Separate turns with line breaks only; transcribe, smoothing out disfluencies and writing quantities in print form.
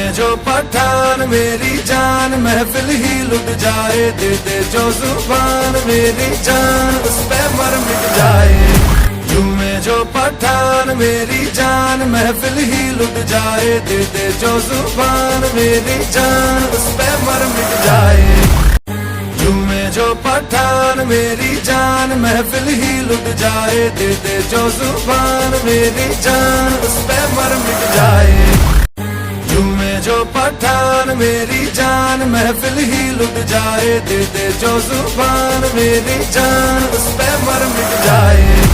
जो पठान मेरी जान महफिल ही लुट जाए, दे दे जो जुबान मेरी जान उस पे मर मिट जाए। झूमे जो पठान मेरी जान महफिल ही लुट जाए, दे दे जो जुबान मेरी जान उस पे मर मिट जाए। झूमे जो पठान मेरी जान महफिल ही लुट जाए, दे दे जो जुबान मेरी जान उस पे मर मिट जाए। झूमे जो पठान मेरी जान महफिल ही लुट जाए, दे दे जो जुबान मेरी जान उस पे मर मिट जाए।